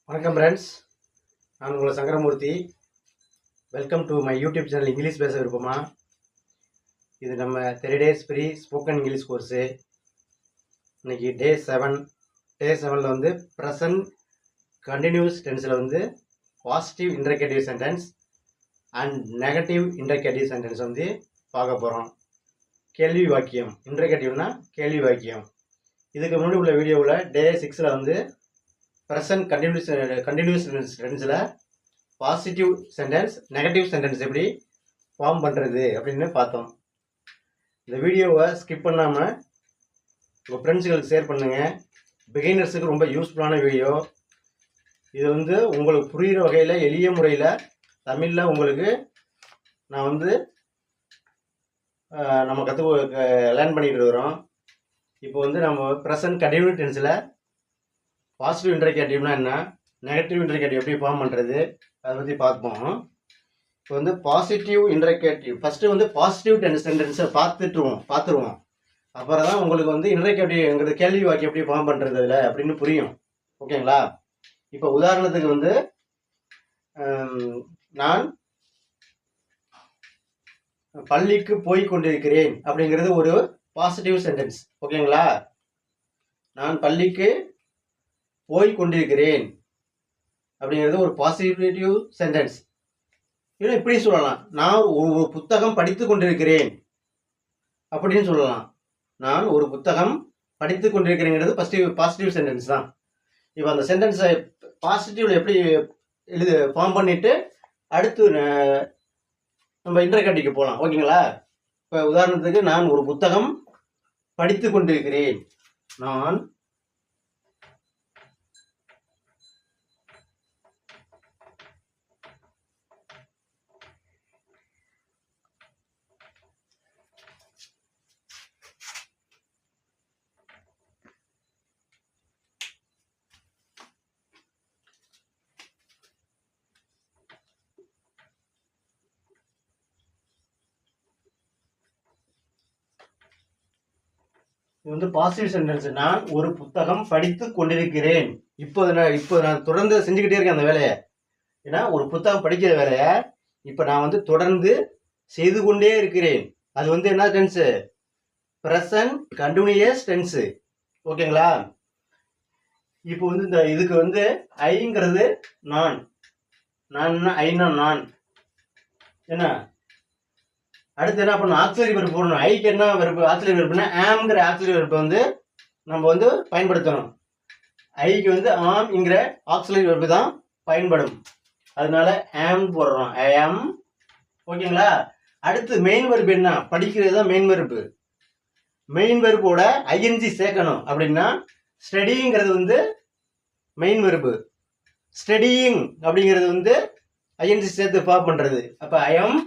வணக்கம் ஃப்ரெண்ட்ஸ், நான் உங்கள் Sankaramoorthy. Welcome to my YouTube channel English பேச விருப்பமா. இது நம்ம 3 days free spoken English course. இன்னைக்கு டே 7ல் வந்து ப்ரெசன்ட் கண்டினியூஸ் டென்ஸில் வந்து positive interrogative sentence and negative interrogative sentence வந்து பார்க்க போகிறோம். கேள்வி வாக்கியம், இன்டர்கேட்டிவ்னா கேள்வி வாக்கியம். இதுக்கு முன்னாடி உள்ள வீடியோவில் டே 6ல் வந்து ப்ரெசன்ட் கண்டினியூஸ் டென்ஸில் பாசிட்டிவ் சென்டென்ஸ் நெகட்டிவ் சென்டென்ஸ் எப்படி ஃபார்ம் பண்ணுறது அப்படின்னு பார்த்தோம். இந்த வீடியோவை ஸ்கிப் பண்ணாமல் உங்கள் ஃப்ரெண்ட்ஸுகளுக்கு ஷேர் பண்ணுங்கள். பிகினர்ஸுக்கு ரொம்ப யூஸ்ஃபுல்லான வீடியோ இது. வந்து உங்களுக்கு புரிகிற வகையில் எளிய முறையில் தமிழில் உங்களுக்கு நான் வந்து நம்ம லேர்ன் பண்ணிகிட்டு இருக்கிறோம். இப்போ வந்து நம்ம ப்ரெசன்ட் கண்டினியூஸ் டென்ஸில் பாசிட்டிவ் இன்டர்கேட்டிவ்னா என்ன, நெகட்டிவ் இன்டர்கேட்டிவ் எப்படி ஃபார்ம் பண்ணுறது, அதை பற்றி பார்ப்போம். இப்போ வந்து பாசிட்டிவ் இன்டர்கேட்டிவ் ஃபஸ்ட்டு வந்து பாசிட்டிவ் சென்டென்ஸை பார்த்துருவோம். அப்புறம் தான் உங்களுக்கு வந்து இன்டர்கேட்டிவ்ங்கிறது கேள்வி வாக்கியம் எப்படி ஃபார்ம் பண்ணுறது இல்லை அப்படின்னு புரியும். ஓகேங்களா? இப்போ உதாரணத்துக்கு வந்து நான் பள்ளிக்கு போய் கொண்டிருக்கிறேன் அப்படிங்கிறது ஒரு பாசிட்டிவ் சென்டென்ஸ். ஓகேங்களா? நான் பள்ளிக்கு போய் கொண்டிருக்கிறேன் அப்படிங்கிறது ஒரு பாசிட்டிவ் சென்டென்ஸ். இல்லை இப்படி சொல்லலாம், நான் ஒரு புத்தகம் படித்து கொண்டிருக்கிறேன் அப்படின்னு சொல்லலாம். நான் ஒரு புத்தகம் படித்து கொண்டிருக்கிறேங்கிறது பாசிட்டிவ் சென்டென்ஸ் தான். இப்போ அந்த சென்டென்ஸை பாசிட்டிவ்ல எப்படி ஃபார்ம் பண்ணிட்டு அடுத்து நம்ம இன்டர்கேட்டிவ்க்கு போகலாம். ஓகேங்களா? இப்போ உதாரணத்துக்கு நான் ஒரு புத்தகம் படித்து கொண்டிருக்கிறேன். நான் இது வந்து பாசிட்டிவ் சென்டென்ஸ். நான் ஒரு புத்தகம் படித்து கொண்டிருக்கிறேன். இப்போ நான் தொடர்ந்து செஞ்சுக்கிட்டே இருக்கேன் அந்த வேலையை. ஏன்னா ஒரு புத்தகம் படிக்கிற வேலையை இப்போ நான் வந்து தொடர்ந்து செய்து கொண்டே இருக்கிறேன். அது வந்து என்ன டென்ஸு? Present continuous tens. ஓகேங்களா? இப்போ வந்து இதுக்கு வந்து ஐங்கிறது நான் ஐனா நான் என்ன அடுத்து என்ன பண்ணணும்? ஆக்சிலரி வெர்ப் போடணும். ஐக்கு என்ன வெர்ப்? ஆக்சிலரி வெர்ப்னா ஆம்ங்கிற ஆக்சிலரி வெர்ப் வந்து நம்ம வந்து பயன்படுத்தணும். ஐக்கு வந்து ஆம்ங்கிற ஆக்சிலரி வெர்ப் தான் பயன்படும். அதனால ஆம் போடுறோம், ஐ ஆம். ஓகேங்களா? அடுத்து மெயின் வெர்ப் என்ன? படிக்கிறது தான் மெயின் வெர்ப். மெயின் வெர்போட ஐஎன்ஜி சேர்க்கணும். அப்படின்னா ஸ்டடிங்கிறது வந்து மெயின் வெர்ப், ஸ்டடியிங் அப்படிங்கிறது வந்து ஐஎன்ஜி சேர்த்து ஃபார்ம் பண்றது. அப்ப ஐ ஆம்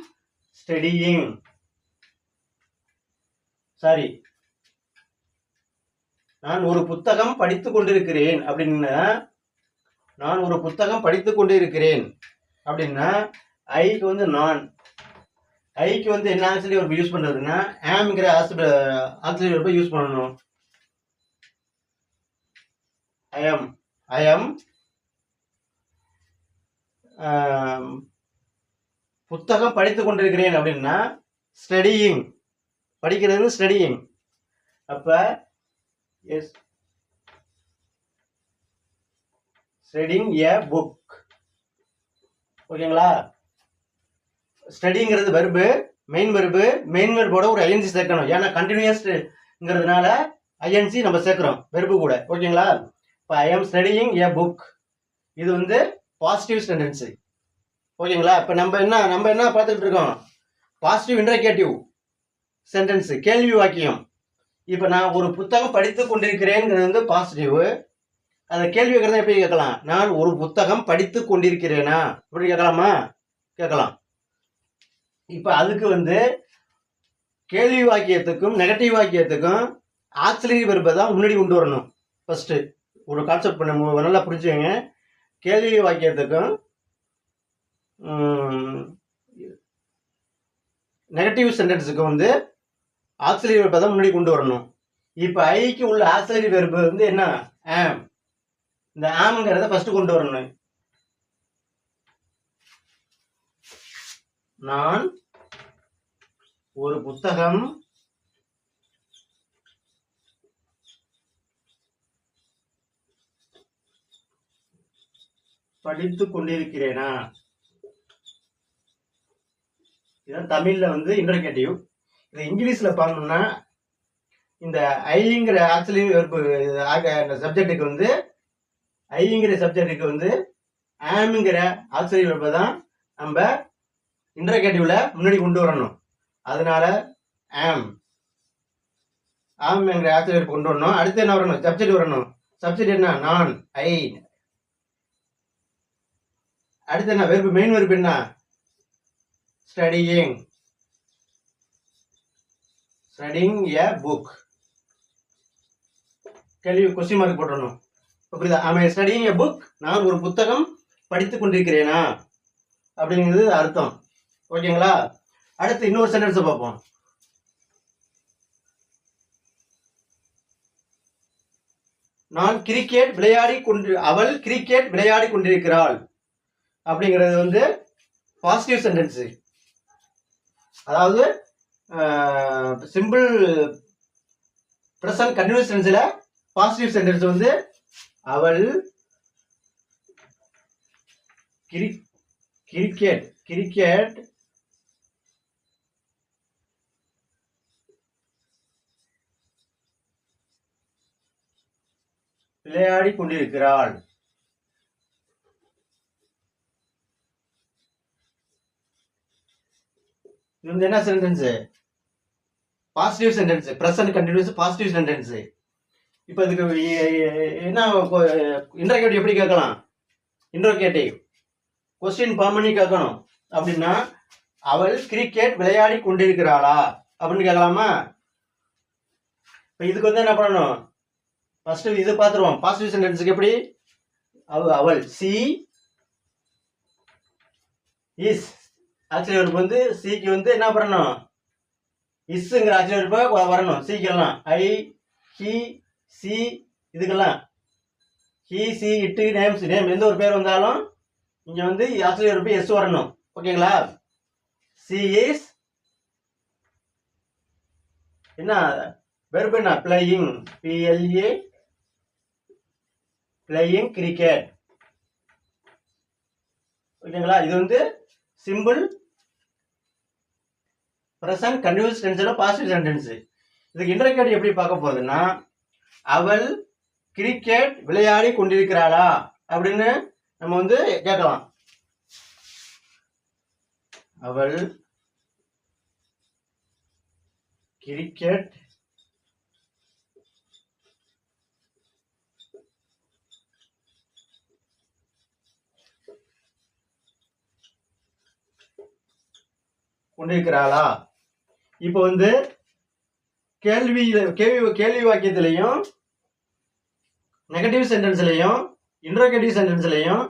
ஸ்டடியிங். நான் ஒரு புத்தகம் படித்து கொண்டிருக்கிறேன் அப்படின்னா, நான் ஒரு புத்தகம் படித்து கொண்டிருக்கிறேன் அப்படின்னா ஐக்கு வந்து நான், ஐக்கு வந்து என்ன ஆக்சுவலி ஒரு யூஸ் பண்றதுன்னா ஆம்ங்கிற ஆக்சுவலி வெர்பை யூஸ் பண்ணணும். ஐ ஆம் புத்தகம் படித்து கொண்டிருக்கிறேன் அப்படின்னா ஸ்டடியிங், படிக்கிறது ஸ்டடியிங். அப்ப எஸ் ஸ்டடிங் எ புக். ஓகேங்களா? ஸ்டடிங்கிறது வெர்பு, மெயின் வெர்போட ஒரு ஐஎன்சி சேர்க்கணும். ஏன்னா கண்டினியூஸ்ங்கிறதுனால ஐஎன்சி நம்ம சேர்க்கிறோம் வெர்பு கூட. ஓகேங்களா? இப்போ ஐ ஆம் ஸ்டடியிங் எ புக், இது வந்து பாசிட்டிவ் சென்டென்ஸ். ஓகேங்களா? இப்போ நம்ம என்ன பார்த்துட்டு இருக்கோம்? பாசிட்டிவ் இன்டர்கேட்டிவ் சென்டென்ஸ், கேள்வி வாக்கியம். இப்போ நான் ஒரு புத்தகம் படித்து கொண்டிருக்கிறேங்கிறது வந்து பாசிட்டிவ். அந்த கேள்வி வைக்கிறத எப்படி கேட்கலாம்? நான் ஒரு புத்தகம் படித்து கொண்டிருக்கிறேனா இப்படி கேட்கலாமா? கேட்கலாம். இப்போ அதுக்கு வந்து கேள்வி வாக்கியத்துக்கும் நெகட்டிவ் வாக்கியத்துக்கும் ஆக்சிலரி வெர்பை தான் முன்னாடி கொண்டு வரணும். ஃபர்ஸ்ட் ஒரு கான்செப்ட் பண்ண நல்லா புரிஞ்சுங்க. கேள்வி வாக்கியத்துக்கும் நெகட்டிவ் சென்டென்ஸுக்கும் வந்து ஆக்சிலரி வெர்பை தான் முன்னாடி கொண்டு வரணும். இப்போ ஐக்கு உள்ள ஆக்சிலரி வெர்பு வந்து என்ன? ஆம். இந்த ஆம்ங்கிறத ஃபர்ஸ்ட் கொண்டு வரணும். நான் ஒரு புத்தகம் படித்துக் கொண்டிருக்கிறேனா? இதான் தமிழ்ல வந்து இன்டர்கேட்டிவ். இது இங்கிலீஷ்ல பார்க்கணும்னா இந்த ஐங்கிற ஆக்சுவலி சப்ஜெக்டுக்கு வந்து ஐங்கிற சப்ஜெக்டுக்கு வந்து ஆம்ங்கிற ஆக்சுவலி வெர்பை தான் நம்ம இன்டர்கேட்டிவ்ல முன்னாடி கொண்டு வரணும். அதனால ஆம்ங்கிற ஆக்சுவலி வெர்பை கொண்டு வரணும். அடுத்து என்ன வரணும்? சப்ஜெக்ட் வரணும். சப்ஜெக்ட் என்ன? நான், ஐ. அடுத்து என்ன வெர்பு? மெயின் வெர்பு என்ன? ஸ்டடியிங் எ புக். கேள்வி கொஸ்டின் மார்க் போடணும். புரியுதா? ஐ அம் ஸ்டடியிங் எ புக். நான் ஒரு புத்தகம் படித்துக் கொண்டிருக்கிறேனா அப்படிங்கிறது அர்த்தம். ஓகேங்களா? அடுத்து இன்னொரு சென்டென்ஸ் பார்ப்போம். நான் கிரிக்கெட் விளையாடி அவள் கிரிக்கெட் விளையாடி கொண்டிருக்கிறாள் அப்படிங்கிறது வந்து பாசிட்டிவ் சென்டென்ஸ். அதாவது சிம்பிள் பிரசன்ட் கண்டினியூஸ் டென்ஸ்ல பாசிட்டிவ் சென்டென்ஸ் வந்து அவள் கிரிக்கெட் விளையாடி கொண்டிருக்கிறாள். இது வந்து என்ன sentence? Positive sentence. Present continuous positive sentence. இப்போ இதுக்கு என்ன இன்டர்கேட்டிவ் எப்படி கேட்கலாம்? இன்டர்கேட்டிவ் கொஸ்டின் ஃபார்ம் பண்ணி கேட்கணும். அப்படின்னா அவள் கிரிக்கெட் விளையாடி கொண்டிருக்கிறாளா அப்படின்னு கேட்கலாமா? இப்போ இதுக்கு வந்து என்ன பண்ணணும்? ஃபர்ஸ்ட் இது பார்த்துருவோம். பாசிட்டிவ் சென்டென்ஸுக்கு எப்படி? அவள் சி இஸ் ஆக்சுவலி வெர்ப் வந்து சிக்கு வந்து என்ன பண்ணணும்? இஸ்ங்கிற ஆக்சுவலி வெர்பை வரணும். சிக்கெல்லாம் ஐ, ஹி, சி இதுக்கெல்லாம் ஹி, சி, இட்டு, நேம் எந்த ஒரு பேர் வந்தாலும் இங்க வந்து ஆக்சுவலி வெர்பு எஸ் வரணும். ஓகேங்களா? சி இஸ் என்ன வெர்பு? என்ன? Playing, P L A playing cricket. ஓகேங்களா? இது வந்து சிம்பிள் பிரசன்ட் கண்டினியூஸ் டென்ஸ்ல பாசிட்டிவ் சென்டென்ஸ். இதுக்கு இன்டர்கேட்டிவ் எப்படி பார்க்க போகுதுன்னா அவள் கிரிக்கெட் விளையாடி கொண்டிருக்கிறாளா அப்படின்னு நம்ம வந்து கேட்கலாம். அவள் கிரிக்கெட் கொண்டிருக்கிறாளா? இப்போ வந்து கேள்வி வாக்கியத்திலையும் நெகட்டிவ் சென்டென்ஸ்லையும் இன்டர்கேட்டிவ் சென்டென்ஸ்லையும்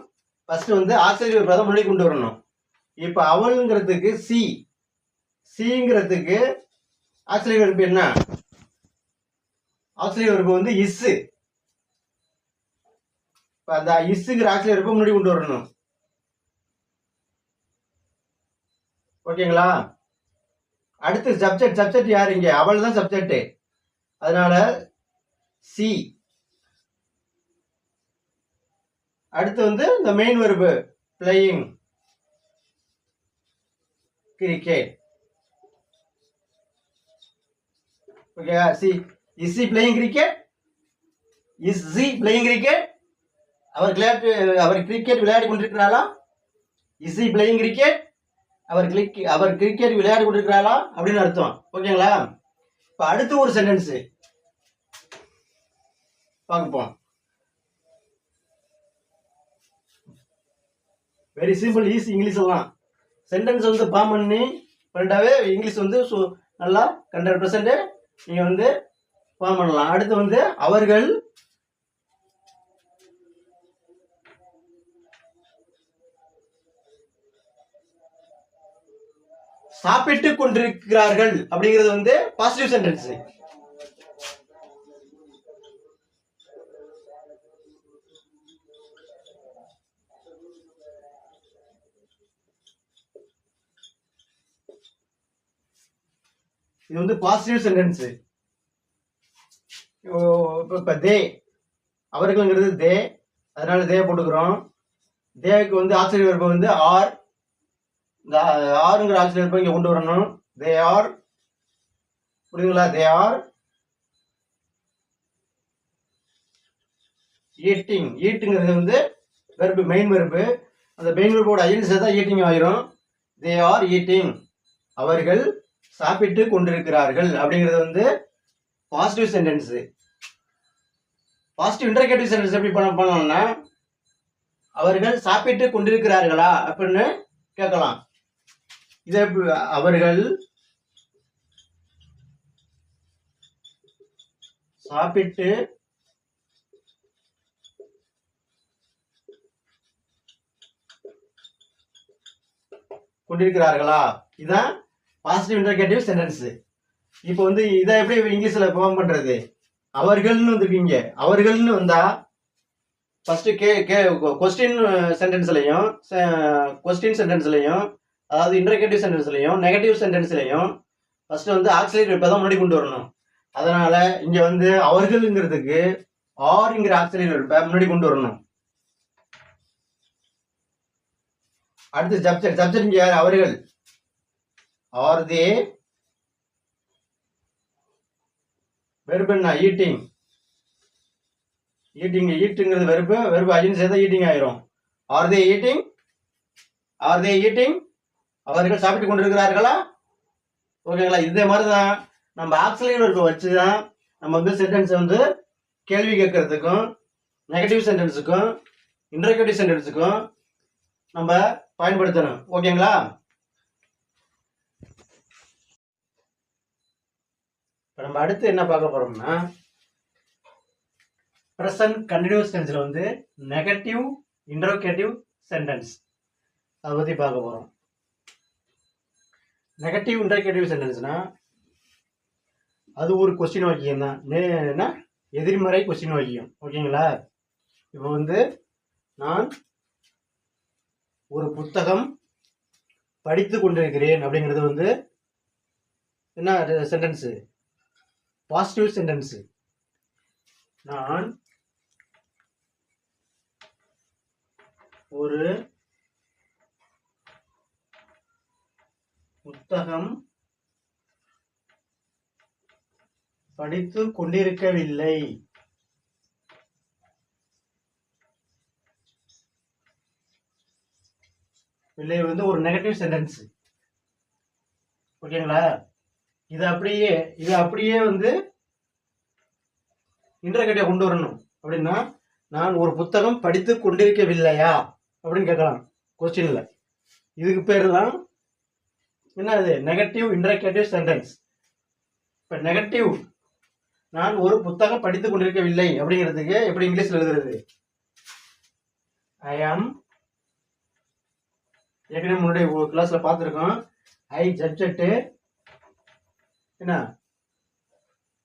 ஃபர்ஸ்ட் வந்து ஆக்சிலரி வெர்பை முன்னாடி கொண்டு வரணும். இப்போ அவள்ங்கிறதுக்கு சிங்கிறதுக்கு ஆக்சிலரி வெர்பு என்ன? ஆக்சிலரி வெர்பு வந்து இஸ். அந்த இஸ்ங்கிற ஆக்சிலரி வெர்பை முன்னாடி கொண்டு வரணும். ஓகேங்களா? அடுத்து சப்ஜெக்ட் யார்? இங்க அவள் தான் சப்ஜெக்ட். அதனால சி. அடுத்து வந்து இந்த main verb playing cricket. Okay, she is she playing cricket? Is she playing cricket? அவர் கிரிக்கெட் விளையாடி கொண்டிருக்கிறாளா? Is she playing cricket? அவர் கிரிக்கெட் விளையாடி கொண்டிருக்கிறாளா அப்படின்னு அர்த்தம். ஓகேங்களா? இப்ப அடுத்து ஒரு சென்டென்ஸ் பார்ப்போம். Very simple, easy. இங்கிலீஷ் எல்லாம் சென்டென்ஸ் வந்து ஃபார்ம் பண்ணிட்டாவே இங்கிலீஷ் வந்து நல்லா 100% நீங்க வந்து ஃபார்ம் பண்ணலாம். அடுத்து வந்து அவர்கள் சாப்பிட்டுக் கொண்டிருக்கிறார்கள் அப்படிங்கிறது வந்து பாசிட்டிவ் சென்டென்ஸ். இது வந்து பாசிட்டிவ் சென்டென்ஸ். இப்போ தே, அவர்கள்ங்கிறது தே, அதனால தே போட்டுக்கிறோம். தேவுக்கு வந்து ஆக்சிலரி வெர்பு வந்து ஆர், இந்த ஆறுங்கிற ஆக்சிலரி வெர்பை இங்கே கொண்டு வரணும். தே ஆர், புரியுதுங்களா? தே ஆர் ஈட்டிங். ஈட்டுங்கிறது வந்து வெர்பு, மெயின் வெர்பு. அந்த மெயின் வெர்போட ஐஎன்சி சேர்த்தா ஈட்டிங் ஆயிரும். தே ஆர் ஈட்டிங், அவர்கள் சாப்பிட்டு கொண்டிருக்கிறார்கள் அப்படிங்கிறது வந்து positive sentence. Positive interrogative sentence எப்படி பண்ணலாம்னா, அவர்கள் சாப்பிட்டு கொண்டிருக்கிறார்களா அப்படின்னு கேட்கலாம். இதை அவர்கள் சாப்பிட்டு கொண்டிருக்கிறார்களா, இதுதான் பாசிட்டிவ் இன்டர்கேட்டிவ் சென்டென்ஸ். இப்போ வந்து இதை எப்படி இங்கிலீஷ்ல ஃபார்ம் பண்றது? அவர்கள்னு வந்திருக்கீங்க, அவர்கள்னு வந்தா ஃபர்ஸ்ட் கொஸ்டின் சென்டென்ஸ்லையும், அதாவது இன்டர்கேட்டிவ் சென்டென்ஸ்லையும் நெகட்டிவ் சென்டென்ஸ்லையும் ஃபர்ஸ்ட் வந்து ஆக்சிலரி வெர்பை தான் முன்னாடி கொண்டு வரணும். அதனால இங்க வந்து அவர்கள்ங்கிறதுக்கு ஆர்ங்கிற ஆக்சிலரி வெர்பை முன்னாடி கொண்டு வரணும். அடுத்து சப்ஜெக்ட் இங்க யார்? அவர்கள். ஆர் தே, வெர்பு என்ன? ஈட்டிங். ஈட்டுங்கிறது வெர்பு ஐன்னு சேர்த்தா ஈட்டிங் ஆயிரும். ஆர் தே ஈட்டிங், ஆர் தே ஈட்டிங், அவர்கள் சாப்பிட்டு கொண்டிருக்கிறார்களா? ஓகேங்களா? இதே மாதிரிதான் நம்ம ஆக்சிலரி வெர்பை வச்சுதான் நம்ம வந்து சென்டென்ஸ் வந்து கேள்வி கேட்கறதுக்கும் நெகட்டிவ் சென்டென்ஸுக்கும் இன்டர்கேட்டிவ் சென்டென்ஸுக்கும் நம்ம பயன்படுத்தணும். ஓகேங்களா? இப்போ நம்ம அடுத்து என்ன பார்க்க போறோம்னா, ப்ரெசன்ட் கண்டினியூஸ் டென்ஸ்ல வந்து நெகட்டிவ் இன்டர்கேட்டிவ் சென்டென்ஸ் அதை பத்தி பார்க்க போறோம். நெகட்டிவ் இன்டர்கேட்டிவ் சென்டென்ஸ்னா அது ஒரு கொஸ்டின் வாக்கியம் தான், எதிர்மறை கொஸ்டின் வாக்கியம். ஓகேங்களா? இப்போ வந்து நான் ஒரு புத்தகம் படித்து கொண்டிருக்கிறேன் அப்படிங்கிறது வந்து என்ன சென்டென்ஸ்? Positive sentence. நான் ஒரு புத்தகம் படித்து கொண்டிருக்கவில்லை. இல்லை வந்து ஒரு நெகட்டிவ் சென்டென்ஸ். ஓகேங்களா? இது அப்படியே வந்து இன்டர்கேட்டிவ் கொண்டு வரணும். அப்படின்னா நான் ஒரு புத்தகம் படித்து கொண்டிருக்கவில்லையா அப்படின்னு கேட்கலாம் கொஸ்டின்ல. இதுக்கு பேர் தான் என்னது? Negative interrogative sentence. இப்ப நெகட்டிவ், நான் ஒரு புத்தகம் படித்துக் கொண்டிருக்கவில்லை அப்படிங்கிறதுக்கு எப்படி இங்கிலீஷ்ல எழுதுறது? ஐ ஆம், ஏற்கனவே முன்னாடி கிளாஸ்ல பார்த்துருக்கோம். ஐ சப்ஜெக்ட் என்ன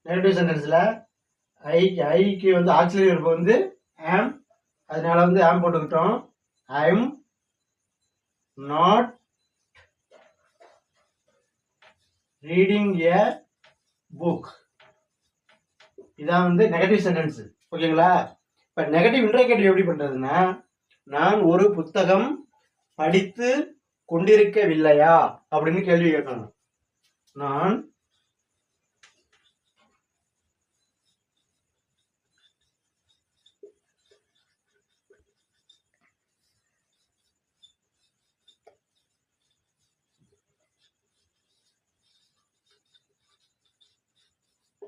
நெகட்டிவ் சென்டென்ஸ்ல ஐக்கு வந்து ஆக்சிலரி வெர்பு வந்து ஆம், அதனால வந்து ஆம் போட்டுக்கிட்டோம். I am not reading a book. இதான் வந்து நெகட்டிவ் சென்டென்ஸ். ஓகேங்களா? இப்ப நெகட்டிவ் இன்டர்கேட்டிவ் எப்படி பண்றதுன்னா, நான் ஒரு புத்தகம் படித்து கொண்டிருக்கவில்லையா அப்படின்னு கேள்வி கேட்கணும். நான்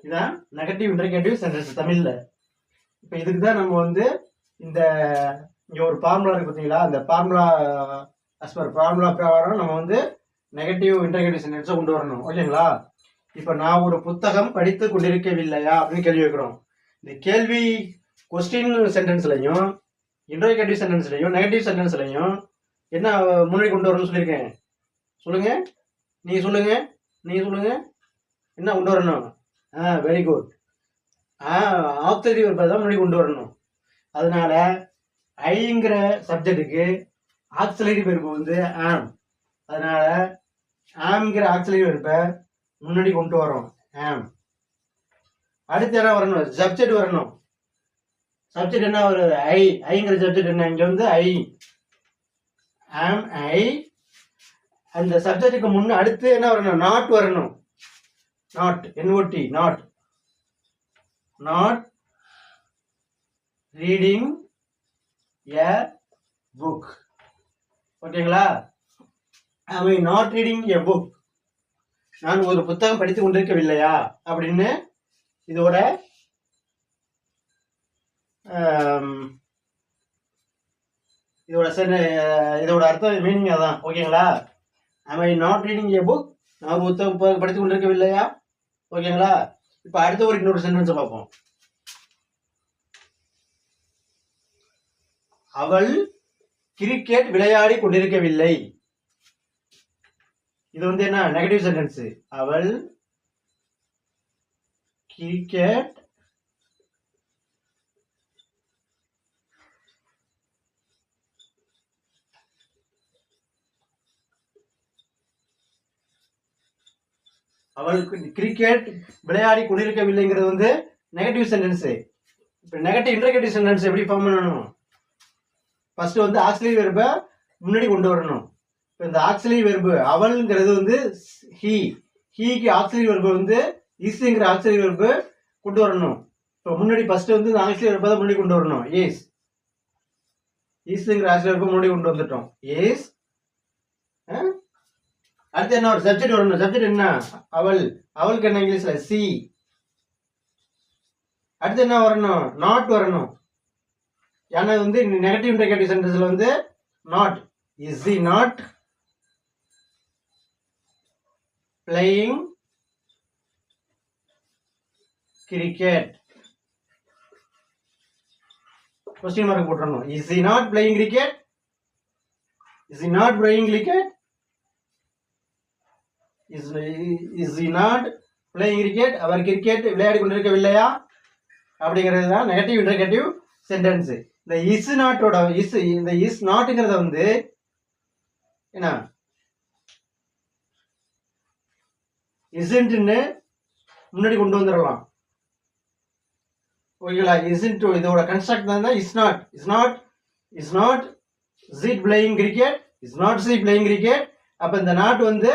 இதான் நெகட்டிவ் இன்டர்கேட்டிவ் சென்டென்ஸ் தமிழ்ல. இப்ப இதுக்கு தான் நம்ம வந்து இந்த இங்க ஒரு ஃபார்முலா இருக்கு பார்த்தீங்களா, அந்த ஃபார்முலா ஃபார்முலா பிரகாரம் நம்ம வந்து நெகட்டிவ் இன்டர்கேட்டிவ் சென்டென்ஸை கொண்டு வரணும். ஓகேங்களா? இப்ப நான் ஒரு புத்தகம் படித்து கொண்டிருக்கவில்லையா அப்படின்னு கேள்வி வைக்கிறோம். இந்த கேள்வி கொஸ்டின் சென்டென்ஸ்லையும் இன்டர்கேட்டிவ் சென்டென்ஸ்லையும் நெகட்டிவ் சென்டென்ஸ்லையும் என்ன முன்னாடி கொண்டு வரணும்னு சொல்லியிருக்கேன். சொல்லுங்க, நீங்க சொல்லுங்க என்ன கொண்டு வரணும்? Very good. ஆக்சிலரி வெர்பை தான் முன்னாடி கொண்டு வரணும். அதனால ஐங்கிற சப்ஜெக்டுக்கு ஆக்சிலரி வெர்பு வந்து ஆம். அதனால ஆம்ங்கிற ஆக்சிலரி வெர்பை முன்னாடி கொண்டு வரோம் am. அடுத்து என்ன வரணும்? சப்ஜெக்ட் வரணும். சப்ஜெக்ட் என்ன வருது? ஐங்கிற சப்ஜெக்ட் என்ன? இங்க வந்து ஐ am I. அந்த சப்ஜெக்டுக்கு முன்ன அடுத்து என்ன வரணும்? நாட் வரணும். Not NOT not reading a book. ஓகேங்களா? am I not reading a book? நான் ஒரு புத்தகம் படித்துக் கொண்டிருக்கவில்லையா அப்படின்னு இதோட இதோட அர்த்தம் மீனிங் அதான். ஓகேங்களா? am I not reading a book? நான் ஒரு புத்தகம் படித்துக் கொண்டிருக்கவில்லையா? ஓகேங்களா? இப்ப அடுத்த ஒரு இன்னொரு சென்டென்ஸ் பார்ப்போம். அவள் கிரிக்கெட் விளையாடி கொண்டிருக்கவில்லை. இது வந்து என்ன? Negative sentence. அவள் கிரிக்கெட் விளையாடி கொண்டிருக்கவில்லைங்கிறது வந்து நெகட்டிவ் சென்டென்ஸ். இப்போ நெகட்டிவ் இன்டர்கேட்டிவ் சென்டென்ஸ் எப்படி ஃபார்ம் பண்ணணும்? ஃபர்ஸ்ட் வந்து ஆக்சிலரி வெர்பை முன்னாடி கொண்டு வரணும். இப்போ இந்த ஆக்சிலரி வெர்பு அவள்ங்கிறது வந்து ஹீக்கு ஆக்சிலரி வெர்பு வந்து இஸ்ங்கிற ஆக்சிலரி வெர்பு கொண்டு வரணும். இப்போ முன்னாடி ஃபர்ஸ்ட் வந்து இந்த ஆக்சிலரி வெர்பை தான் முன்னாடி கொண்டு வரணும். இஸ்ங்கிற ஆக்சிலரி வெர்பை முன்னாடி கொண்டு வந்துட்டோம். அடுத்து என்ன? ஒரு சப்ஜெக்ட் வரணும். சப்ஜெக்ட் என்ன? அவளுக்கு என்ன இங்கிலீஷ்ல? சி. அடுத்து என்ன வரணும்? நாட் வரணும். ஏன்னா வந்து நெகட்டிவ் இன்டர்கேட்டிவ் சென்டென்ஸ்ல வந்து not. Is he not playing cricket? Question mark போட்டுறணும். Is he not playing cricket? Is he not playing cricket? Is he not playing cricket? அவர் கிரிக்கெட் விளையாடி கொண்டிருக்கவில்லையா அப்படிங்கிறது தான் நெகட்டிவ் இன்டர்கேட்டிவ் சென்டென்ஸ். இந்த இஸ் நாட்டோட இந்த இஸ் நாட்டுங்கிறத வந்து என்ன? இஸ்ன்ட்னு முன்னாடி கொண்டு வந்துடலாம். ஓகேங்களா? இஸ்ன்ட் இதோட கன்ஸ்ட்ரக்ட் தான் இஸ் நாட் ஜீட் playing cricket, is not she playing cricket. அப்ப இந்த நாட் வந்து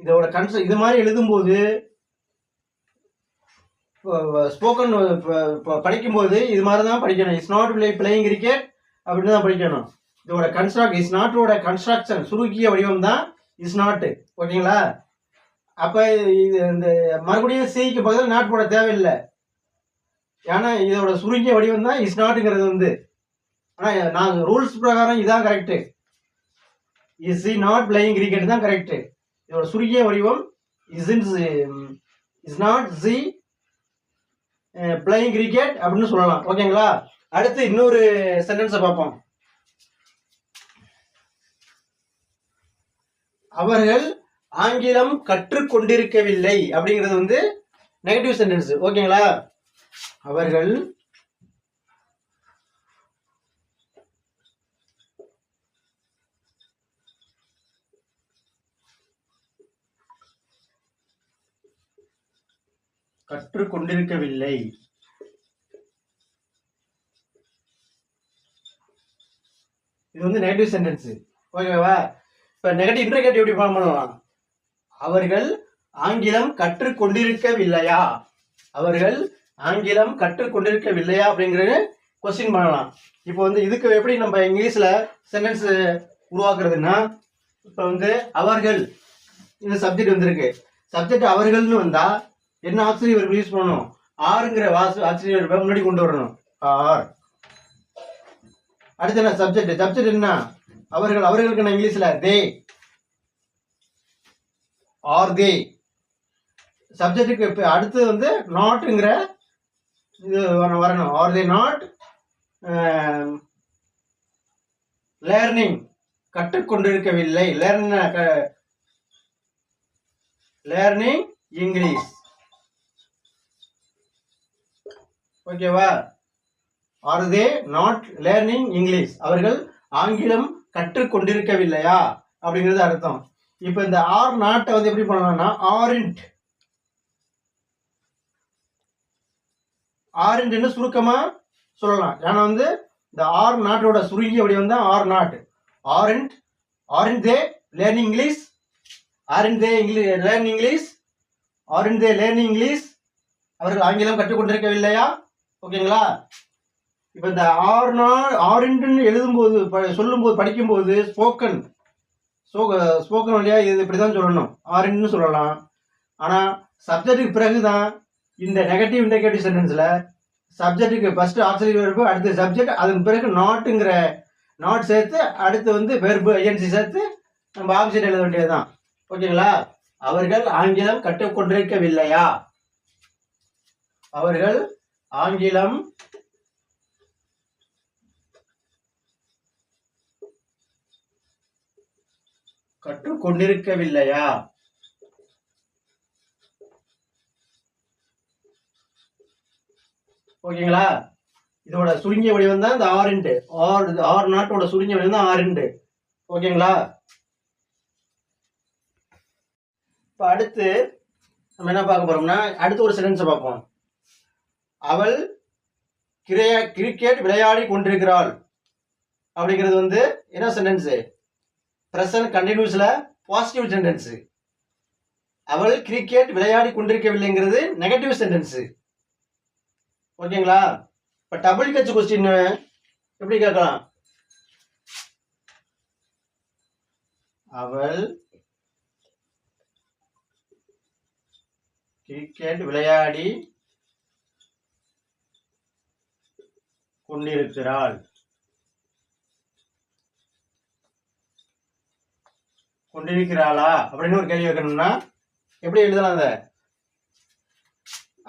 இதோட கன்ஸ்ட்ரக்ட் இது மாதிரி எழுதும்போது ஸ்போக்கன் படிக்கும்போது இது மாதிரி தான் படிக்கணும். இஸ் நாட் பிளேயிங் கிரிக்கெட் அப்படின்னு தான் படிக்கணும். இதோட கன்ஸ்ட்ரக்ட் இஸ் நாட்டோட கன்ஸ்ட்ரக்ஷன் சுருக்கிய வடிவம் தான் இஸ் நாட். ஓகேங்களா? அப்ப இது இந்த மறுபடியும் சிக்கு பக்கத்தில் நாட் போட தேவையில்லை. ஏன்னா இதோட சுருக்கிய வடிவம் தான் இஸ் நாட்டுங்கிறது வந்து. ஆனா நான் ரூல்ஸ் பிரகாரம் இதான் correct. Is not playing cricket தான் கரெக்ட். இதோட சுருக்கிய வடிவம் is not she playing cricket அப்படின்னு சொல்லலாம். ஓகேங்களா? அடுத்து இன்னொரு சென்டென்ஸை பார்ப்போம். அவர்கள் ஆங்கிலம் கற்றுக்கொண்டிருக்கவில்லை அப்படிங்கிறது வந்து நெகட்டிவ் சென்டென்ஸ். ஓகேங்களா? அவர்கள் கற்றுக்கொண்டிருக்கவில்லை. இது வந்து நெகட்டிவ் சென்டென்ஸ். ஓகேவா? இப்ப நெகட்டிவ் இன்டர்கேட்டிவ் எப்படி ஃபார்ம் பண்ணலாம்? அவர்கள் ஆங்கிலம் கற்றுக்கொண்டிருக்கவில்லையா, அவர்கள் ஆங்கிலம் கற்றுக்கொண்டிருக்கவில்லையா அப்படிங்கிறது கொஸ்டின் பண்ணலாம். இப்போ வந்து இதுக்கு எப்படி நம்ம இங்கிலீஷ்ல சென்டென்ஸ் உருவாக்குறதுன்னா, இப்போ வந்து அவர்கள் இந்த சப்ஜெக்ட் வந்திருக்கு. சப்ஜெக்ட் அவர்கள்னு வந்தா என்ன ஆக்சிலரி வெர்ப் யூஸ் பண்ணணும்? ஆர்ங்கிற ஆக்சிலரி வெர்பை முன்னாடி கொண்டு வரணும். ஆர். அடுத்து என்ன? சப்ஜெக்ட் என்ன? அவர்களுக்கு என்ன இங்கிலீஷ்ல? தே. Are they. சப்ஜெக்ட்டுக்கு இப்போ அடுத்து வந்து நாட்ங்கிற இது வரணும். ஆர் தே நாட் லேர்னிங் கற்றுக்கொண்டிருக்கவில்லை. Learning English. ஓகேவா? Are they not learning English, அவர்கள் ஆங்கிலம் கற்றுக்கொண்டிருக்கவில்லையா அப்படிங்கிறது அர்த்தம். இப்போ இந்த ஆர் நாட்டை வந்து எப்படி பண்ணலாம்னா ஆரிண்ட் ஆரண்ட்னு சுருக்கமாக சொல்லலாம். ஏன்னா வந்து இந்த ஆர் நாட்டோட சுருங்கி அப்படி வந்தால் are not. Aren't aren't they learning English, aren't they learning English, aren't they learning English. அவர்கள் ஆங்கிலம் கற்றுக்கொண்டிருக்கவில்லையா? ஓகேங்களா? இப்போ இந்த ஆரண்ட்னு எழுதும்போது சொல்லும்போது படிக்கும்போது ஸ்போக்கன் வழியா இது இப்படி தான் சொல்லணும், ஆரண்ட்னு சொல்லலாம். ஆனால் சப்ஜெக்ட்டுக்கு பிறகு தான் இந்த நெகட்டிவ் இன்டெகட்டிவ் சென்டென்ஸில் சப்ஜெக்ட்டுக்கு ஃபர்ஸ்ட் ஆக்சிலரி வெர்பு, அடுத்து சப்ஜெக்ட், அதன் பிறகு நாட்டுங்கிற நாட் சேர்த்து அடுத்து வந்து வெர்பு ஐஎன்சி சேர்த்து நம்ம ஆப்ஜெக்ட் எழுத வேண்டியது தான். ஓகேங்களா? அவர்கள் ஆங்கிலம் கற்றுக்கொண்டிருக்கவில்லையா? அவர்கள் ஆங்கிலம் கற்றுக்கொண்டிருக்கவில்லையா? ஓகேங்களா? இதோட சுருங்கிய வடிவம் தான் இந்த ஆரண்ட். ஆர் நாட்டோட சுருங்கிய வடிவம் தான் ஆரண்ட். ஓகேங்களா? இப்போ அடுத்து நம்ம என்ன பார்க்க போறோம்னா, அடுத்து ஒரு சென்டென்ஸை பார்ப்போம். அவள் கிரிக்கெட் விளையாடி கொண்டிருக்கிறாள் அப்படிங்கிறது வந்து என்ன சென்டென்ஸு? பிரசன்ட் கண்டினியூஸ்ல பாசிட்டிவ் சென்டென்ஸ். அவள் கிரிக்கெட் விளையாடி கொண்டிருக்கவில்லைங்கிறது நெகட்டிவ் சென்டென்ஸ். ஓகேங்களா? இப்போ டபுள் கட்ச் கொஸ்டின் எப்படி கேட்கலாம்? அவள் கிரிக்கெட் விளையாடி கொண்டிருக்கிறாள், கொண்டிருக்கிறாளா அப்படின்னு ஒரு கேள்வி வைக்கணும்னா எப்படி எழுதலாம்? அந்த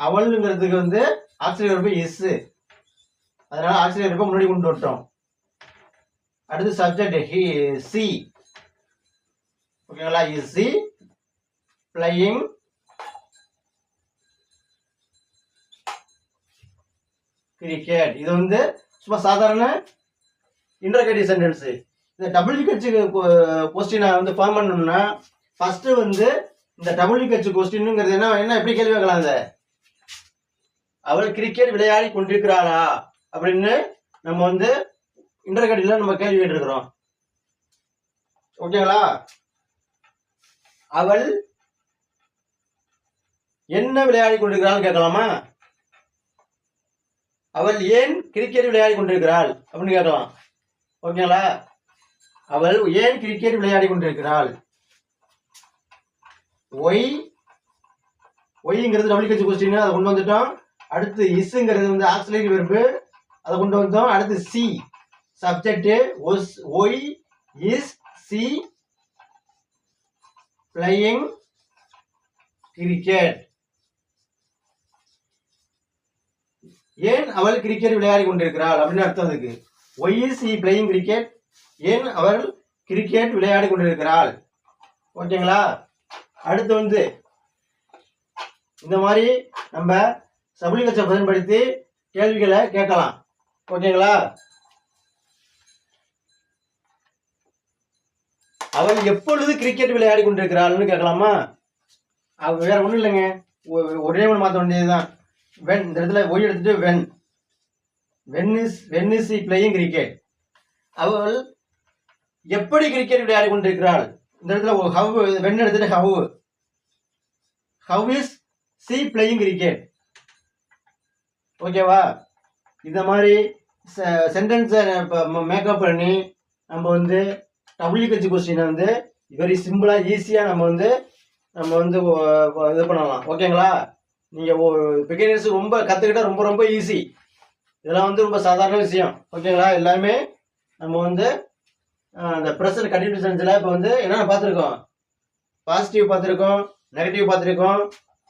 அவளுங்கிறதுக்கு வந்து ஆக்சிலரி வெர்பு இஸ், அதனால ஆக்சிலரி வெர்பை முன்னாடி கொண்டு வரட்டும். அடுத்து சப்ஜெக்ட் ஹி சி. ஓகேங்களா? Is she playing cricket. இது வந்து சும்மா சாதாரண இன்டர்கேட்டிவ் சென்டென்ஸ். இந்த டபிள்யூஹெச் கொஸ்டினை வந்து ஃபார்ம் பண்ணணும்னா ஃபர்ஸ்ட் வந்து இந்த டபிள்யூஹெச் கொஸ்டின்ங்கிறது என்ன எப்படி கேள்வி வைக்கலாம்? அந்த அவள் கிரிக்கெட் விளையாடி கொண்டிருக்கிறாளா அப்படின்னு நம்ம வந்து இன்டர்கேட்டிவ்ல நம்ம கேள்வி கேட்டிருக்கிறோம். ஓகேங்களா? அவள் என்ன விளையாடி கொண்டிருக்கிறாள் கேட்கலாமா? அவள் ஏன் கிரிக்கெட் விளையாடி கொண்டிருக்கிறாள் அப்படின்னு கேட்கலாம். ஓகேங்களா? அவள் ஏன் கிரிக்கெட் விளையாடி கொண்டிருக்கிறாள். ஒய்ங்கிறது டபிள்யூஹெச் கொஸ்டின், அதை கொண்டு வந்துட்டோம். அடுத்து இஸ்ங்கிறது வந்து ஆக்சிலரி வெர்பு, அதை கொண்டு வந்தோம். அடுத்து she subject. Why is she playing cricket. ஏன் அவள் கிரிக்கெட் விளையாடி கொண்டிருக்கிறாள் அப்படின்னு அர்த்தம் அதுக்கு. Why is she playing cricket, ஏன் அவள் கிரிக்கெட் விளையாடி கொண்டிருக்கிறாள். ஓகேங்களா? அடுத்து வந்து இந்த மாதிரி நம்ம சபுலிகச்சை பயன்படுத்தி கேள்விகளை கேட்கலாம். ஓகேங்களா? அவள் எப்பொழுது கிரிக்கெட் விளையாடி கொண்டிருக்கிறாள்னு கேட்கலாமா? வேற ஒன்றும் இல்லைங்க, ஒரே ஒன்று மாற்ற வேண்டியதுதான். வென், இந்த இடத்துல ஒய் எடுத்துட்டு when is she playing cricket. அவள் எப்படி கிரிக்கெட் விளையாடி கொண்டிருக்கிறாள். இந்த இடத்துல ஹவ், வென் எடுத்துட்டு how is she playing cricket. ஓகேவா? இந்த மாதிரி சென்டென்ஸை மேக்கப் பண்ணி நம்ம வந்து டபிள்யூஹெச் கொஸ்டினை வந்து வெரி சிம்பிளாக ஈஸியாக நம்ம வந்து இது பண்ணலாம். ஓகேங்களா? நீங்கள் பிகினர்ஸ் ரொம்ப கற்றுக்கிட்டால் ரொம்ப ரொம்ப ஈஸி. இதெல்லாம் வந்து ரொம்ப சாதாரண விஷயம். ஓகேங்களா? எல்லாமே நம்ம வந்து அந்த ப்ரெசன்ட் கண்டினியூஸ் சென்டென்ஸில் இப்போ வந்து என்னென்ன பார்த்துருக்கோம்? பாசிட்டிவ் பார்த்துருக்கோம், நெகட்டிவ் பார்த்துருக்கோம்,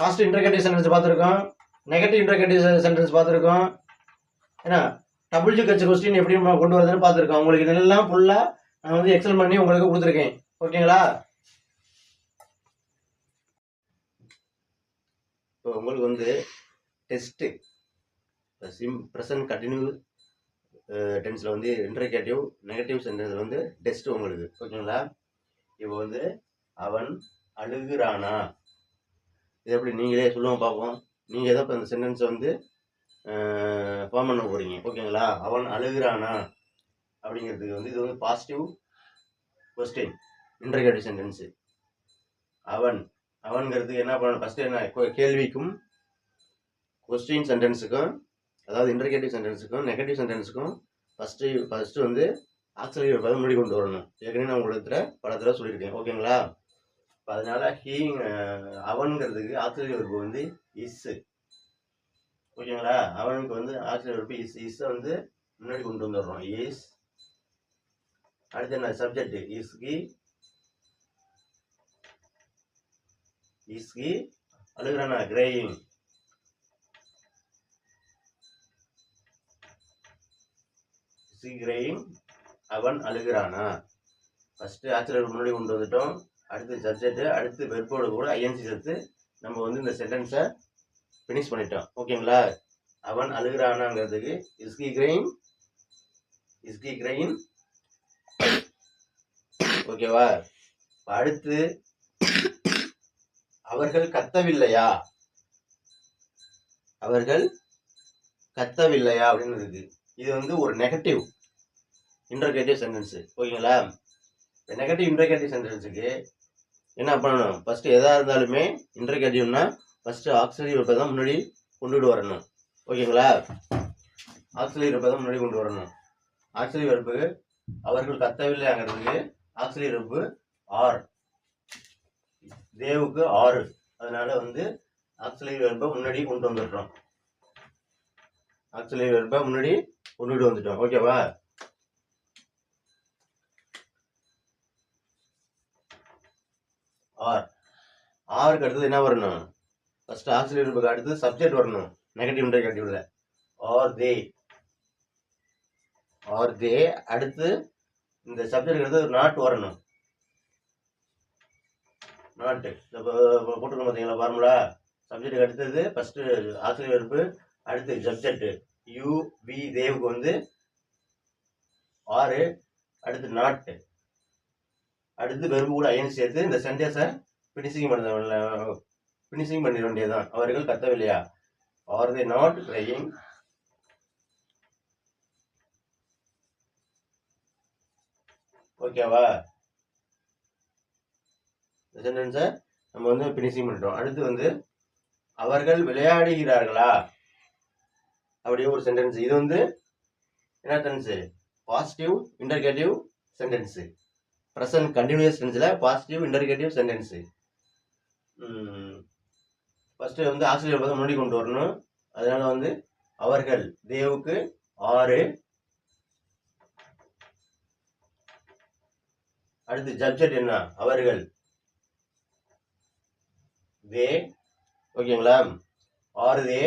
பாசிட்டிவ் இன்டர்கேட்டிவ் சென்டென்ஸ் பார்த்துருக்கோம், நெகட்டிவ் இன்டர்கேட்டிவ் சென்டென்ஸ் பார்த்துருக்கோம். ஏன்னா டபிள்யூஹெச் கொஸ்டின் எப்படி நம்ம கொண்டு வரதுன்னு பார்த்துருக்கோம். உங்களுக்கு இதெல்லாம் ஃபுல்லாக நான் வந்து எக்ஸ்பிளைன் பண்ணி உங்களுக்கு கொடுத்துருக்கேன். ஓகேங்களா? இப்போ உங்களுக்கு வந்து டெஸ்ட்டு ப்ரெசன்ட் கண்டினியூ டென்ஸில் வந்து இன்டர்கேட்டிவ் நெகட்டிவ் சென்டென்ஸில் வந்து டெஸ்ட் உங்களுக்கு. ஓகேங்களா? இப்போ வந்து அவன் அழுகுறானா, இது எப்படி நீங்களே சொல்லுவோம் பார்ப்போம். நீங்கள் ஏதோ இப்போ இந்த சென்டென்ஸை வந்து ஃபார்ம் பண்ண போகிறீங்க. ஓகேங்களா? அவன் அழுகிறானா அப்படிங்கிறதுக்கு வந்து இது வந்து பாசிட்டிவ் கொஸ்டின் இன்டர்கேட்டிவ் சென்டென்ஸு. அவன்கிறதுக்கு என்ன பண்ணணும்? ஃபஸ்ட்டு என்ன கேள்விக்கும் கொஸ்டின் சென்டென்ஸுக்கும், அதாவது இன்டர்கேட்டிவ் சென்டென்ஸுக்கும் நெகட்டிவ் சென்டென்ஸுக்கும் ஃபஸ்ட்டு வந்து ஆக்சிலரி வெர்பை முன்னாடி கொண்டு வரணும். ஏற்கனவே நான் உங்களுக்கு பல தடவை சொல்லியிருக்கேன். ஓகேங்களா? இப்போ அதனால அவன்கிறதுக்கு ஆக்சிலரி வெர்பு வந்து இஸ். ஓகேங்களா? அவனுக்கு வந்து ஆக்சிலரி வெர்பு இஸ் வந்து முன்னாடி கொண்டு வந்துடுறோம். இஸ். அடுத்து என்ன? சப்ஜெக்ட் இஸ்கி அழுகிறானா? கிரேயிங். கிரேயிங் அவன் அழுகிறானா. ஃபர்ஸ்ட் ஆக்சிலரி முன்னாடி கொண்டு வந்துட்டோம். அடுத்து சப்ஜெக்ட், அடுத்து வெர்போடு கூட ஐஎன்சி சேர்த்து நம்ம வந்து இந்த சென்டென்ஸை ஃபினிஷ் பண்ணிட்டோம். ஓகேங்களா? அவன் அழுகிறானாங்கிறதுக்கு இஸ்கி கிரெயின். ஓகேவா? அடுத்து அவர்கள் கத்தவில்லையா அப்படின்னு இருக்கு. இது வந்து ஒரு நெகட்டிவ் இன்டர்கேட்டிவ் சென்டென்ஸ். ஓகேங்களா? நெகட்டிவ் இன்டர்கேட்டிவ் சென்டென்ஸுக்கு என்ன பண்ணணும்? ஃபர்ஸ்ட் எதா இருந்தாலுமே இன்டர்கேட்டிவ்னா ஃபர்ஸ்ட் ஆக்சிலரி வெர்பை தான் முன்னாடி கொண்டுட்டு வரணும். ஓகேங்களா? ஆக்சிலரி வெர்பை தான் முன்னாடி கொண்டு வரணும். ஆக்சிலரி வெர்பு அவர்கள் கத்தவில்லைங்கிறதுக்கு ஆக்சிலரி வெர்பு ஆர். தேவுக்கு ஆறு. அதனால வந்து ஆக்சிலரி வெர்பை முன்னாடி கொண்டு வந்துட்டோம். ஆக்சிலரி வெர்பை முன்னாடி கொண்டுட்டு வந்துட்டோம். ஓகேவா? ஆருக்கு அடுத்தது என்ன வரணும்? ஃபர்ஸ்ட் ஆக்சிலரி வெர்புக்கு அடுத்து சப்ஜெக்ட் வரணும். நெகட்டிவ் இன்டர்கேட்டிவ்ல ஆர் தே. அடுத்து இந்த சப்ஜெக்ட் அடுத்து நாட் வரணும். நாட் போட்டுருக்கோம் பார்த்தீங்களா ஃபார்முலா? சப்ஜெக்ட்டுக்கு அடுத்தது ஃபர்ஸ்ட் ஆக்சிலரி வெர்பு, அடுத்து சப்ஜெக்ட் யூ வி தேவுக்கு வந்து ஆறு, அடுத்து நாட், அடுத்து வெர்பு கூட ஐஎன் சேர்த்து இந்த சென்டென்ஸை ஃபினிஷிங் பண்ணிட வேண்டியதுதான். அவர்கள் கத்தவில்லையா? Are they not crying? ஓகேவா? இந்த சென்டென்ஸை நம்ம வந்து ஃபினிஷிங் பண்ணிட்டோம். அடுத்து வந்து அவர்கள் விளையாடுகிறார்களா அப்படியே ஒரு சென்டென்ஸ். இது வந்து என்ன tense? Positive interrogative sentence. Present continuous டென்ஸ்ல பாசிட்டிவ் இன்டர்கேட்டிவ் சென்டென்ஸ். ஃபர்ஸ்ட் வந்து ஆக்சிலரி வெர்பை முன்னாடி கொண்டு வரணும். அதனால வந்து அவர்கள் தேவுக்கு ஆறு, அடுத்து சப்ஜெக்ட் என்ன? அவர்கள் தே. ஓகேங்களா? ஆறு தே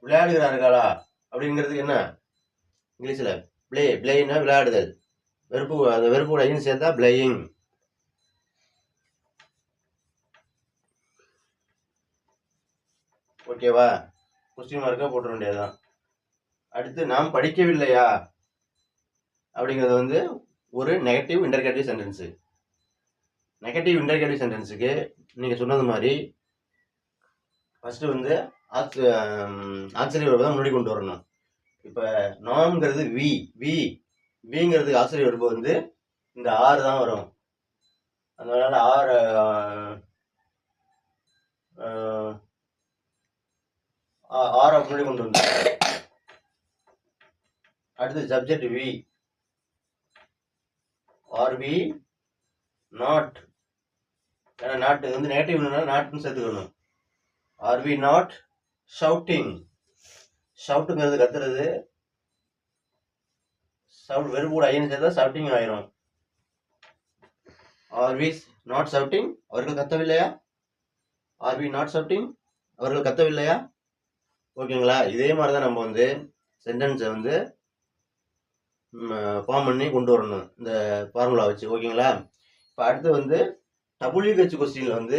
விளையாடுகிறார்களா அப்படிங்கிறதுக்கு என்ன இங்கிலீஷ்ல? பிளேனா விளையாடுதல். வெறுப்பு, அந்த வெறுப்பு ஐன்னு சேர்த்தா பிளேயிங். ஓகேவா? கொஸ்டின் மார்க்கா போட்ட வேண்டியதுதான். அடுத்து நாம் படிக்கவில்லையா அப்படிங்கிறது வந்து ஒரு நெகட்டிவ் இன்டர்கேட்டிவ் சென்டென்ஸ். நெகட்டிவ் இன்டர்கேட்டிவ் சென்டென்ஸுக்கு நீங்க சொன்னது மாதிரி ஃபர்ஸ்ட் வந்து ஆக்சிலரி வெர்பை தான் முன்னாடி கொண்டு வரணும். இப்போ நாம்ங்கிறது விங்கிறதுக்கு ஆக்சிலரி வெர்பு வந்து இந்த ஆறு தான் வரும். அதனால ஆறை முன்னாடி கொண்டு வந்து, அடுத்து subject we, are we not. ஏன்னா நாட் வந்து நெகட்டிவ் நாட்னு சேர்த்துக்கணும். Are we not shouting? ஷவுட்டுங்கிறது கத்துறது. சவுட் வெறுப்பு கூட ஐயன் சேர்த்தா ஷவுட்டிங் ஆயிரும். Are we not shouting? அவர்கள் கத்தவில்லையா? Are we not shouting? அவர்கள் கத்தவில்லையா? ஓகேங்களா? இதே மாதிரி தான் நம்ம வந்து சென்டென்ஸை வந்து ஃபார்ம் பண்ணி கொண்டு வரணும் இந்த ஃபார்முலா வச்சு. ஓகேங்களா? இப்போ அடுத்து வந்து WH கொஸ்டின்ல வந்து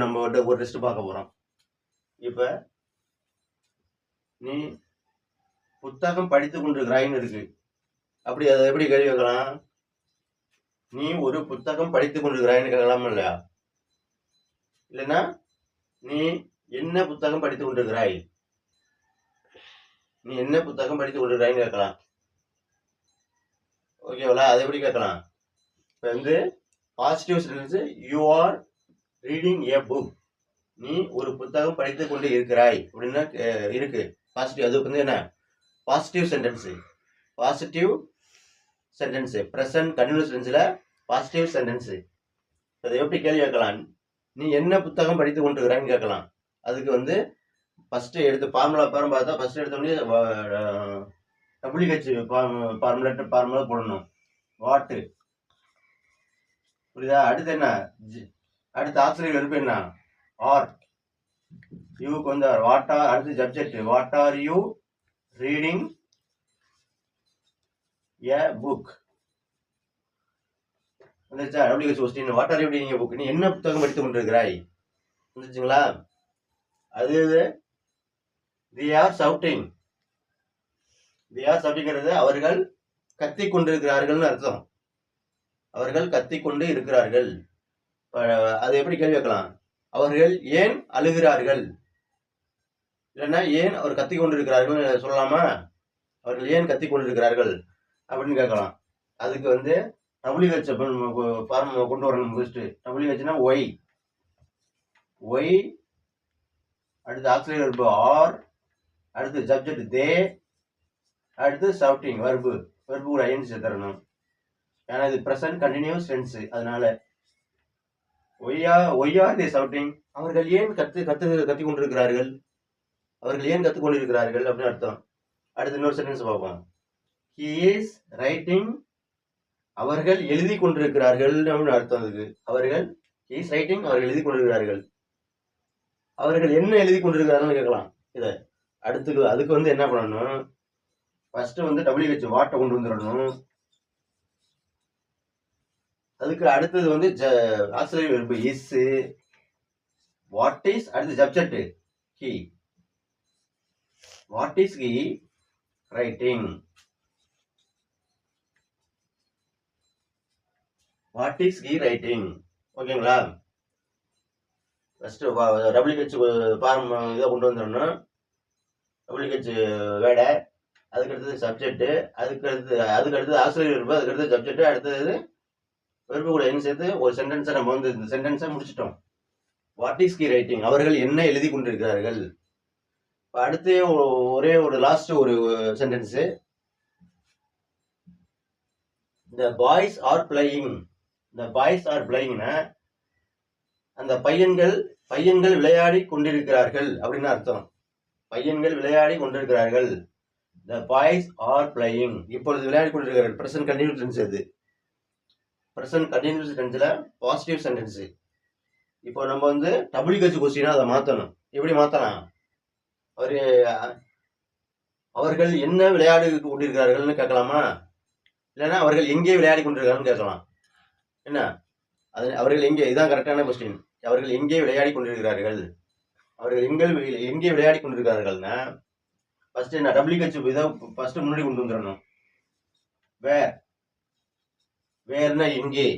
நம்ம ஒரு டெஸ்ட் பார்க்க போறோம். இப்போ நீ புத்தகம் படித்து கொண்டிருக்கிறாயின்னு இருக்கு. அப்படி அதை எப்படி கேள்வி வைக்கலாம்? நீ ஒரு புத்தகம் படித்துக் கொண்டிருக்கிறாயின்னு கேட்கலாமா இல்லையா? இல்லைன்னா நீ என்ன புத்தகம் படித்துக் கொண்டிருக்கிறாய்? நீ என்ன புத்தகம் படித்துக் கொண்டிருக்கிறாய்ன்னு கேட்கலாம். ஓகேவா? அதை எப்படி கேட்கலாம்? இப்போ வந்து positive sentence you are reading A book. நீ ஒரு புத்தகம் படித்துக் கொண்டு இருக்கிறாய் அப்படின்னா இருக்கு பாசிட்டிவ். அது வந்து என்ன positive sentence. Positive sentence present continuous டென்ஸ்ல பாசிட்டிவ் சென்டென்ஸ். அதை எப்படி கேள்வி கேட்கலாம்? நீ என்ன புத்தகம் படித்துக் கொண்டிருக்கிறாய்ன்னு கேட்கலாம். அதுக்கு வந்து ஃபர்ஸ்ட் எடுத்து ஃபார்முலா பார்த்தா ஃபர்ஸ்ட் எடுத்தோடனே WH ஃபார்முலா போடணும். வாட்டு புரியுதா? அடுத்து என்ன? அடுத்து ஆசிரியர் வெறுப்பு என்ன? ஆர். யூக்கு வந்து வாட் ஆர். அடுத்து subject what are you reading A book. வந்துச்சா? WH question what are you reading A book. நீ என்ன புத்தகம் படித்துக் கொண்டிருக்கிறாய்? வந்துச்சுங்களா? அது they are shouting. they are shoutingங்கிறது அவர்கள் கத்திக் கொண்டிருக்கிறார்கள்னு அர்த்தம். அவர்கள் கத்திக் கொண்டு இருக்கிறார்கள். அதை எப்படி கேள்வி கேட்கலாம்? அவர்கள் ஏன் அழுகிறார்கள்? இல்லைன்னா ஏன் அவர் கத்திக் கொண்டிருக்கிறார்கள் சொல்லலாமா? அவர்கள் ஏன் கத்திக் கொண்டிருக்கிறார்கள் அப்படின்னு கேட்கலாம். அதுக்கு வந்து WH ஃபார்ம் கொண்டு வரணும். WHனா ஒய். ஒய். அடுத்து ஆக்சிலரி வெர்பு ஆர். அடுத்து சப்ஜெக்ட் தே. அடுத்து ஷவுட்டிங் வெர்பு ஒரு ஐஎன்ஜி சேர்த்தரணும். ஏன்னா இது ப்ரெசன்ட் கண்டினியூஸ் டென்ஸ். அதனால ஒய்யா தே ஷவுட்டிங். அவர்கள் ஏன் கத்தி கொண்டிருக்கிறார்கள்? அவர்கள் ஏன் கத்துக் கொண்டிருக்கிறார்கள் அப்படின்னு அர்த்தம். அடுத்து இன்னொரு சென்டென்ஸ் பார்ப்போம். He is writing. அவர்கள் எழுதி கொண்டிருக்கிறார்கள் அப்படின்னு அர்த்தம். அதுக்கு அவர்கள் ஹி இஸ் ரைட்டிங். அவர்கள் எழுதி கொண்டிருக்கிறார்கள். அவர்கள் என்ன எழுதி கொண்டிருக்கிறார்கள் கேட்கலாம். இதை அடுத்து அதுக்கு வந்து என்ன பண்ணணும்? ஃபர்ஸ்ட் வந்து WH வாட்டை கொண்டு வந்துடணும். அதுக்கு அடுத்தது வந்து auxiliary verb is. What is. அடுத்து subject he. What is he writing. What is he writing. ஓகேங்களா? ஃபர்ஸ்ட் WH ஃபார்ம் இதை கொண்டு வந்துடணும். WH வேர்டை. அதுக்கு அடுத்தது சப்ஜெக்ட். அதுக்கு அடுத்தது ஆசிரியர் வெர்பு. அதுக்கு அடுத்தது சப்ஜெக்ட். அடுத்தது வெர்பு கூட என்ன சேர்த்து ஒரு சென்டென்ஸை நம்ம வந்து இந்த சென்டென்ஸை முடிச்சிட்டோம். What is he writing. அவர்கள் என்ன எழுதி கொண்டிருக்கிறார்கள். அடுத்து ஒரே ஒரு லாஸ்ட் ஒரு sentence. the boys are playing. the boys are playingனா அந்த பையன்கள் விளையாடி கொண்டிருக்கிறார்கள் அப்படின்னு அர்த்தம். பையன்கள் விளையாடி கொண்டிருக்கிறார்கள். the boys are playing. இப்பொழுது விளையாடி கொண்டிருக்கிறார்கள். Present continuous tense. அது ப்ரெசன்ட் கண்டினியூஸ் டென்ஸ்ல பாசிட்டிவ் சென்டென்ஸ். இப்போ நம்ம வந்து WH கொஸ்டினா அதை மாற்றணும். எப்படி மாற்றலாம்? அவர்கள் என்ன விளையாடி கொண்டிருக்கிறார்கள்னு கேட்கலாமா? இல்லைன்னா அவர்கள் எங்கே விளையாடி கொண்டிருக்கிறார்கள் கேட்கலாம். என்ன அது அவர்கள் எங்கே? இதுதான் கரெக்டான கொஸ்டின். அவர்கள் எங்கே விளையாடி கொண்டிருக்கிறார்கள். அவர்கள் எங்கே விளையாடி கொண்டிருக்கிறார்கள்னா ஃபர்ஸ்ட் என்ன WH இதை ஃபர்ஸ்ட் முன்னாடி கொண்டு வந்துடணும். வேர்னா எங்கே.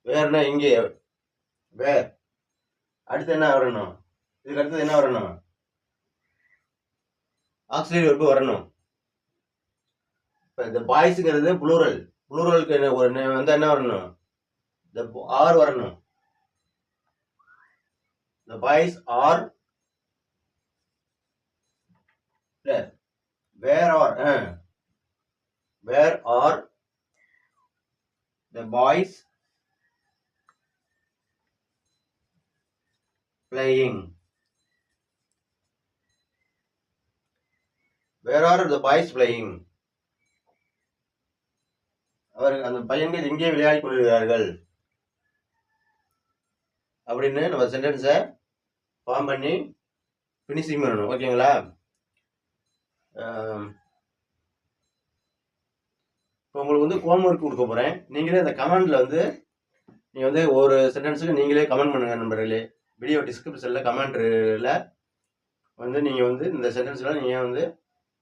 வேர்னா எங்கே. வேர். அடுத்து என்ன வரணும்? இதுக்கு அடுத்தது என்ன வரணும்? ஆக்சிலரி வெர்பு வரணும். இப்போ இந்த பாய்ஸுங்கிறது புளூரலுக்கு என்ன வந்து என்ன வரணும்? இந்த ஆர் வரணும். the boys are where are the boys playing. where are the boys playing. அவர்கள் அந்த பையன்கள் எங்கே விளையாடி கொண்டிருக்கிறார்கள் அப்படின்னு நம்ம சென்டென்ஸை ஃபார்ம் பண்ணி ஃபினிஷிங் பண்ணணும். ஓகேங்களா? இப்போ உங்களுக்கு வந்து ஹோம்ஒர்க் கொடுக்க போகிறேன். நீங்களே அந்த கமெண்டில் வந்து நீங்கள் வந்து ஒரு சென்டென்ஸுக்கு நீங்களே கமெண்ட் பண்ணுங்கள் நண்பர்களே. வீடியோ டிஸ்கிரிப்ஷனில் கமெண்ட்டில் வந்து நீங்கள் வந்து இந்த சென்டென்ஸில் நீங்கள் வந்து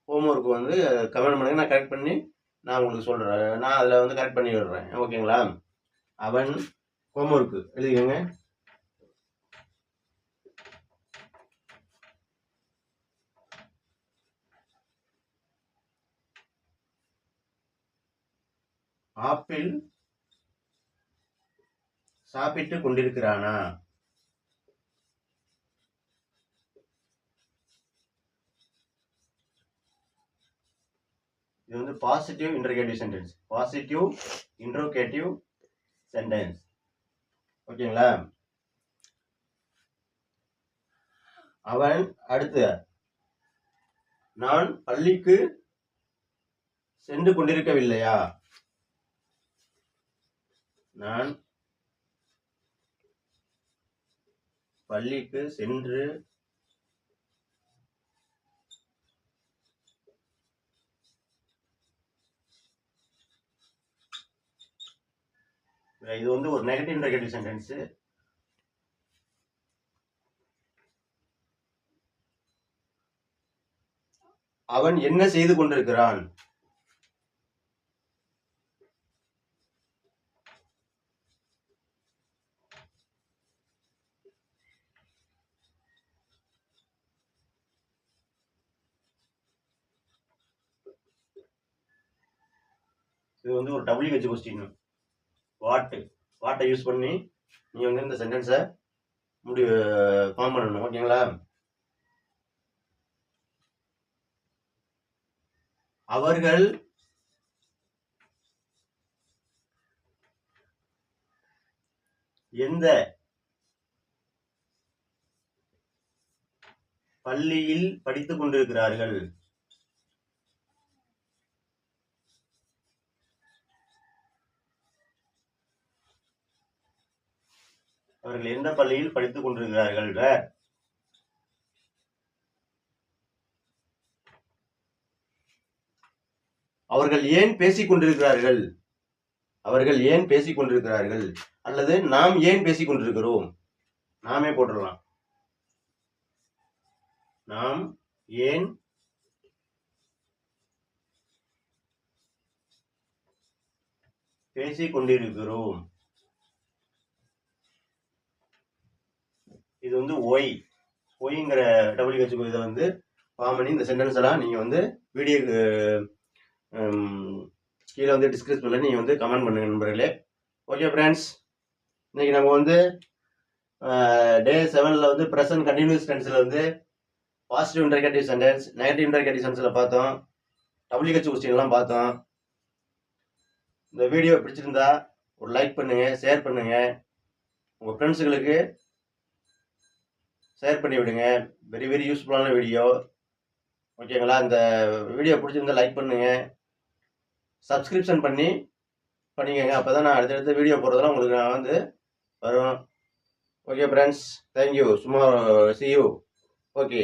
ஹோம்ஒர்க் வந்து கமெண்ட் பண்ணுங்கள். நான் கரெக்ட் பண்ணி நான் உங்களுக்கு சொல்கிறேன். நான் அதில் வந்து கரெக்ட் பண்ணி விடுறேன். ஓகேங்களா? அவன் ஹோம்ஒர்க்கு எழுதிக்கோங்க. ஆப்பிள் சாப்பிட்டு கொண்டிருக்கிறானா? இது வந்து positive interrogative sentence. Positive interrogative sentence. ஓகேங்களா? அவன் அடுத்து நான் பள்ளிக்கு சென்று கொண்டிருக்கவில்லையா? நான் பள்ளிக்கு சென்று இது வந்து ஒரு நெகட்டிவ் இன்டர்கேட்டிவ் சென்டென்ஸ். அவன் என்ன செய்து கொண்டிருக்கிறான்? இது வந்து ஒரு WH கொஸ்டின். வாட்டை யூஸ் பண்ணி நீங்க வந்து இந்த சென்டென்ஸை ஃபார்ம் பண்ணணும். ஓகேங்களா? அவர்கள் எந்த பள்ளியில் படித்துக் கொண்டிருக்கிறார்கள்? அவர்கள் எந்த பள்ளியில் படித்துக் கொண்டிருக்கிறார்கள்? அவர்கள் ஏன் பேசிக் கொண்டிருக்கிறார்கள்? அவர்கள் ஏன் பேசிக் கொண்டிருக்கிறார்கள் அல்லது நாம் ஏன் பேசிக் கொண்டிருக்கிறோம்? நாமே போட்டுடலாம். நாம் ஏன் பேசிக் கொண்டிருக்கிறோம்? இது வந்து ஒய்ங்கிற WH இதை வந்து ஃபார்ம் பண்ணி இந்த சென்டென்ஸ் எல்லாம் நீங்கள் வந்து வீடியோக்கு கீழே வந்து டிஸ்கிரிப்ஷனில் நீங்கள் வந்து கமெண்ட் பண்ணுங்க நண்பர்களே. ஓகே ஃப்ரெண்ட்ஸ், இன்னைக்கு நம்ம வந்து டே 7ல் வந்து ப்ரெசன்ட் கண்டினியூஸ் டென்ஸில் வந்து பாசிட்டிவ் இன்டர்கேட்டிவ் சென்டென்ஸ், நெகட்டிவ் இன்டர்கேட்டிவ் சென்டென்ஸில் பார்த்தோம். WH கொஸ்டின்லாம் பார்த்தோம். இந்த வீடியோ பிடிச்சிருந்தா ஒரு லைக் பண்ணுங்கள், ஷேர் பண்ணுங்கள், உங்கள் ஃப்ரெண்ட்ஸுகளுக்கு ஷேர் பண்ணி விடுங்க. வெரி வெரி யூஸ்ஃபுல்லான வீடியோ. ஓகேங்களா? இந்த வீடியோ பிடிச்சிருந்தா லைக் பண்ணுங்கள், சப்ஸ்கிரிப்ஷன் பண்ணிக்கோங்க. அப்போ தான் நான் அடுத்தடுத்த வீடியோ போடுறதெல்லாம் உங்களுக்கு நான் வந்து வரும். Okay friends, thank you. சும்மா see you. ஓகே.